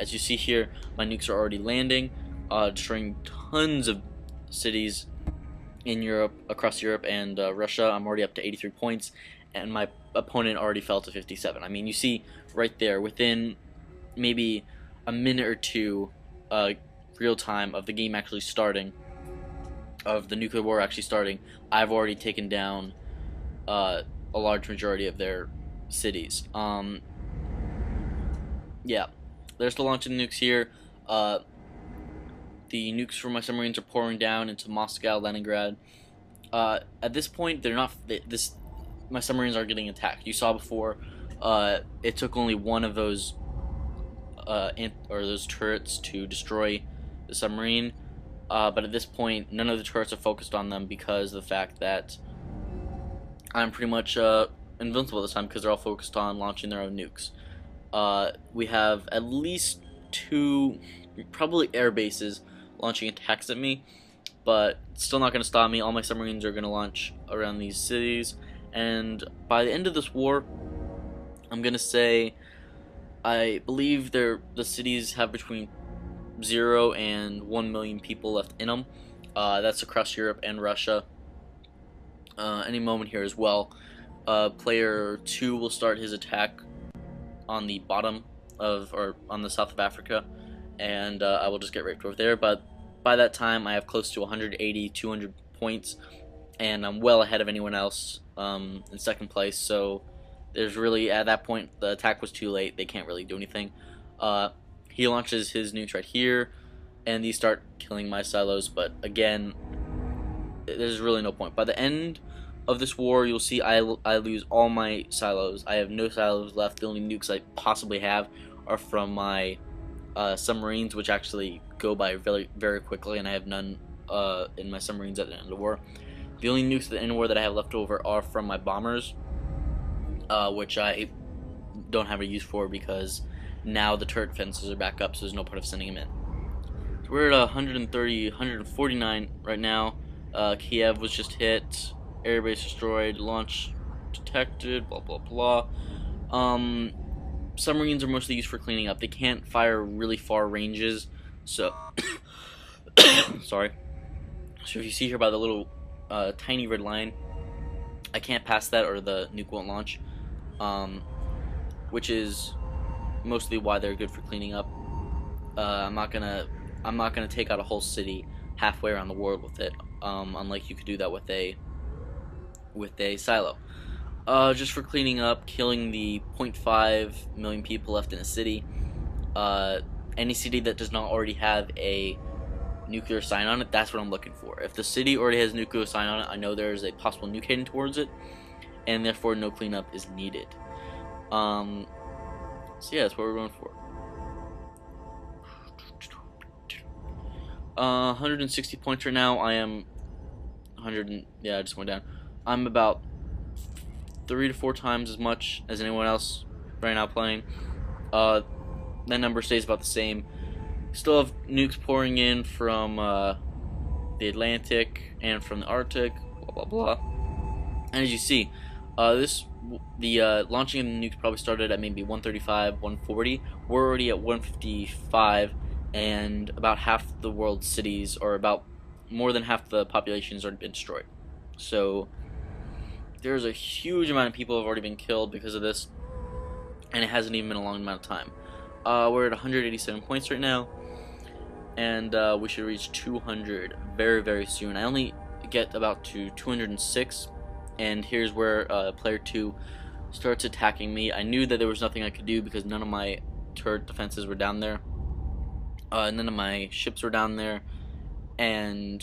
As you see here, my nukes are already landing, destroying tons of cities in Europe, across Europe and Russia. I'm already up to 83 points, and my opponent already fell to 57. I mean, you see right there, within maybe a minute or two real time of the game actually starting, of the nuclear war actually starting, I've already taken down a large majority of their cities. Yeah, they're still launching nukes here. The nukes from my submarines are pouring down into Moscow, Leningrad. At this point, they're not. My submarines are getting attacked. You saw before. It took only one of those those turrets to destroy the submarine. But at this point, none of the turrets are focused on them because of the fact that I'm pretty much invincible this time because they're all focused on launching their own nukes. We have at least 2, probably air bases, launching attacks at me, but still not going to stop me. All my submarines are going to launch around these cities, and by the end of this war, I'm going to say I believe the cities have between 0 and 1 million people left in them. That's across Europe and Russia. Any moment here as well. Player 2 will start his attack on the bottom of, or on the south of Africa, and I will just get raped over there. But by that time, I have close to 180, 200 points, and I'm well ahead of anyone else in second place. So there's really, at that point, the attack was too late. They can't really do anything. He launches his nukes right here, and these start killing my silos. But again, there's really no point. By the end of this war, you'll see I lose all my silos. I have no silos left. The only nukes I possibly have are from my submarines, which actually go by very, very quickly, and I have none in my submarines at the end of the war. The only nukes at the end of the war that I have left over are from my bombers, which I don't have a use for because now the turret fences are back up, so there's no point of sending them in. So we're at 130, 149 right now. Kiev was just hit. Airbase destroyed, launch detected, blah blah blah. Submarines are mostly used for cleaning up. They can't fire really far ranges, so sorry. So if you see here by the little tiny red line, I can't pass that or the nuke won't launch, which is mostly why they're good for cleaning up. I'm not gonna take out a whole city halfway around the world with it, unlike you could do that with a silo. Just for cleaning up, killing the 0.5 million people left in a city. Any city that does not already have a nuclear sign on it, that's what I'm looking for. If the city already has a nuclear sign on it, I know there's a possible nuke heading towards it, and therefore no cleanup is needed. So yeah, that's what we're going for. 160 points right now. I am 100. Yeah, I just went down. I'm about 3 to 4 times as much as anyone else right now playing. That number stays about the same. Still have nukes pouring in from the Atlantic and from the Arctic, blah blah blah. And as you see, the launching of the nukes probably started at maybe 135, 140. We're already at 155, and about half the world's cities, or about more than half the population, has already been destroyed. So there's a huge amount of people have already been killed because of this, and it hasn't even been a long amount of time. We're at 187 points right now, and we should reach 200 very, very soon. I only get about to 206, and here's where player 2 starts attacking me. I knew that there was nothing I could do because none of my turret defenses were down there, none of my ships were down there, and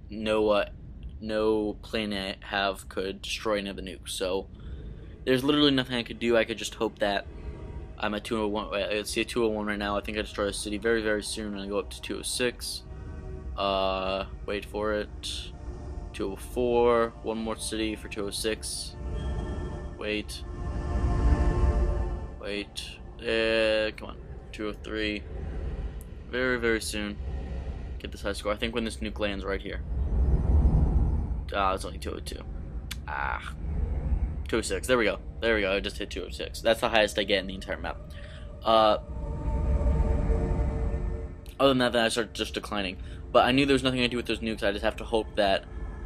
no plane I have could destroy any of the nukes. So there's literally nothing I could do. I could just hope that I'm at 201. Let's see, at 201 right now. I think I destroy the city very, very soon, and I go up to 206. Wait for it. 204. One more city for 206. Wait. Come on. 203. Very, very soon. Get this high score. I think when this nuke lands right here. It's only 202. 206. There we go. There we go. I just hit 206. That's the highest I get in the entire map. Other than that, then I started just declining. But I knew there was nothing I could do with those nukes. I just have to hope that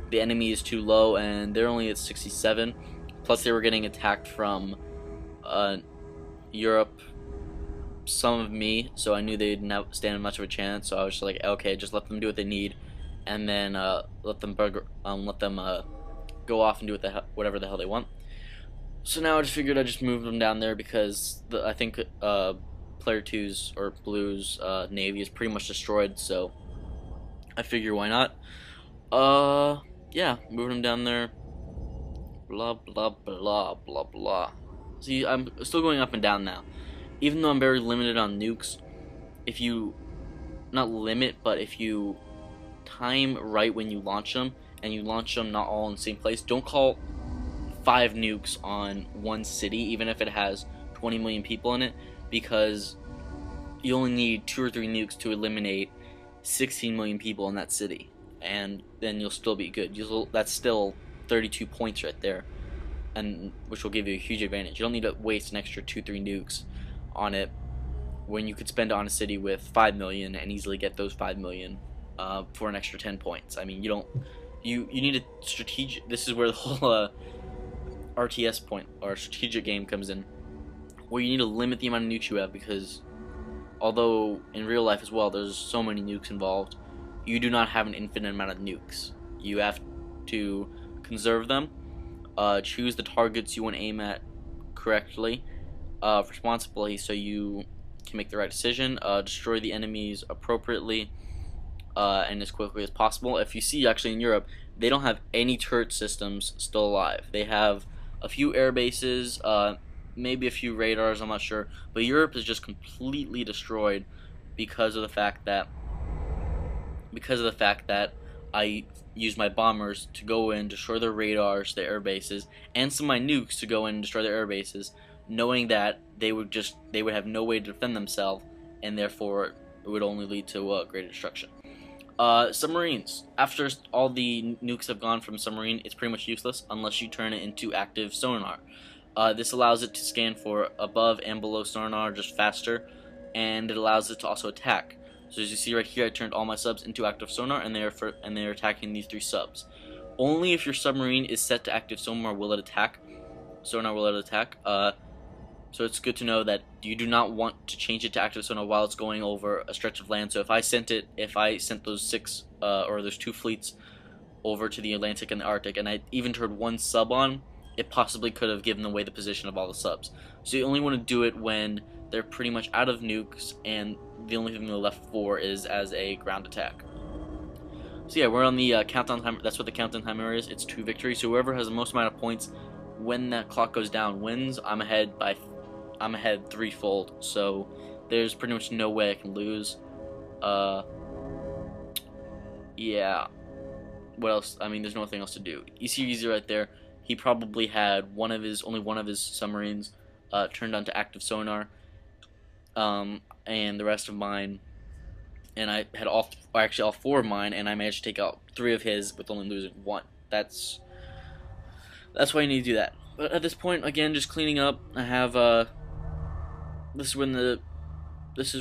the enemy is too low, and they're only at 67. Plus, they were getting attacked from Europe, some of me, so I knew they didn't stand much of a chance. So I was just like, okay, just let them do what they need, and then let them go off and do whatever the hell they want. So now I just figured I'd just move them down there because I think player two's or blue's navy is pretty much destroyed. So I figure why not. Yeah, moving them down there. Blah blah blah blah blah. See, I'm still going up and down now, even though I'm very limited on nukes. If you not limit, but if you time right when you launch them, and you launch them not all in the same place, don't call 5 nukes on one city, even if it has 20 million people in it, because you only need 2 or 3 nukes to eliminate 16 million people in that city, and then you'll still be good. That's still 32 points right there, and which will give you a huge advantage. You don't need to waste an extra 2-3 nukes on it when you could spend it on a city with 5 million and easily get those 5 million for an extra 10 points. I mean, you need a strategic. This is where the whole RTS point or strategic game comes in, where you need to limit the amount of nukes you have, because although in real life as well there's so many nukes involved, you do not have an infinite amount of nukes. You have to conserve them, choose the targets you want to aim at correctly, responsibly, so you can make the right decision, destroy the enemies appropriately, and as quickly as possible. If you see, actually in Europe, they don't have any turret systems still alive. They have a few air bases, maybe a few radars, I'm not sure, but Europe is just completely destroyed because of the fact that I used my bombers to go in, destroy their radars, their air bases, and some of my nukes to go in and destroy their air bases, knowing that they would have no way to defend themselves, and therefore it would only lead to greater destruction. Submarines. After all the nukes have gone from submarine, it's pretty much useless unless you turn it into active sonar. This allows it to scan for above and below sonar just faster, and it allows it to also attack. So as you see right here, I turned all my subs into active sonar, and they are attacking these 3 subs. Only if your submarine is set to active sonar will it attack. So it's good to know that you do not want to change it to active sonar while it's going over a stretch of land. So if I sent those 2 fleets over to the Atlantic and the Arctic, and I even turned 1 sub on, it possibly could have given away the position of all the subs. So you only want to do it when they're pretty much out of nukes, and the only thing they're left for is as a ground attack. So yeah, we're on the countdown timer. That's what the countdown timer is. It's 2 victories. So whoever has the most amount of points when that clock goes down wins. I'm ahead 3-fold. So there's pretty much no way I can lose. Yeah. What else? I mean, there's nothing else to do. You see Easy right there. He probably had only one of his submarines turned onto active sonar, and the rest of mine, and I had all 4 of mine, and I managed to take out 3 of his with only losing 1. That's why you need to do that. But at this point, again, just cleaning up. I have this is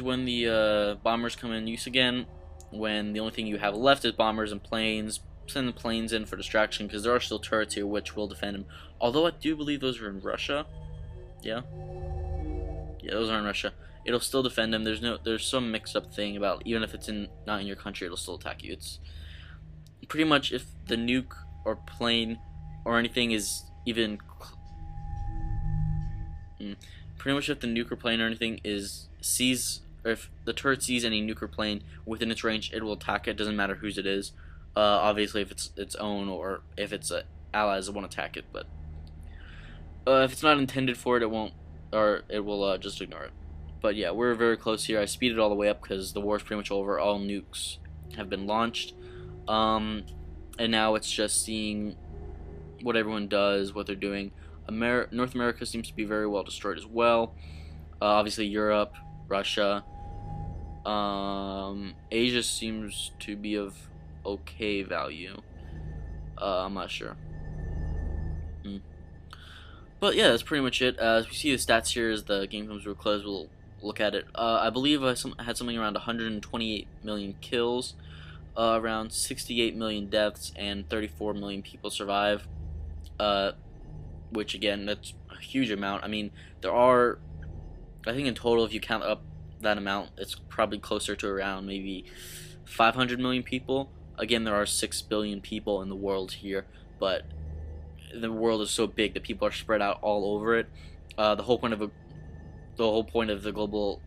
when the bombers come in use again, when the only thing you have left is bombers and planes. Send the planes in for distraction, because there are still turrets here which will defend him. Although I do believe those are in Russia. Yeah, those are in Russia. It'll still defend him. There's some mixed up thing about even if it's not in your country, it'll still attack you. It's pretty much if the nuke or plane or anything is even pretty much if the nuke or plane or anything or if the turret sees any nuke or plane within its range, it will attack it. Doesn't matter whose it is. Obviously, if it's its own or if it's allies, it won't attack it. But if it's not intended for it, it won't, or it will just ignore it. But yeah, we're very close here. I speeded all the way up because the war is pretty much over. All nukes have been launched, and now it's just seeing what everyone does, what they're doing. North America seems to be very well destroyed as well. Obviously, Europe, Russia. Asia seems to be of okay value. I'm not sure. But yeah, that's pretty much it. As we see the stats here, as the game comes to a close, we'll look at it. I believe I had something around 128 million kills, around 68 million deaths, and 34 million people survive. Uh, which again, that's a huge amount. I mean, there are, I think in total, if you count up that amount, it's probably closer to around maybe 500 million people. Again, there are 6 billion people in the world here, but the world is so big that people are spread out all over it. The whole point of the global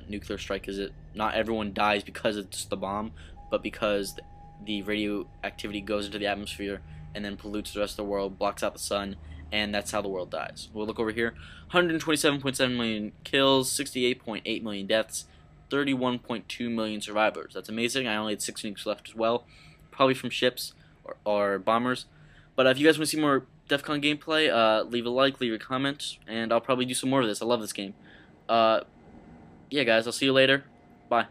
nuclear strike is that not everyone dies because it's the bomb, but because the radioactivity goes into the atmosphere and then pollutes the rest of the world, blocks out the sun, and that's how the world dies. We'll look over here: 127.7 million kills, 68.8 million deaths, 31.2 million survivors. That's amazing. I only had 6 nukes left as well, probably from ships or bombers. But if you guys want to see more DEFCON gameplay, leave a like, leave a comment, and I'll probably do some more of this. I love this game. Yeah, guys, I'll see you later. Bye.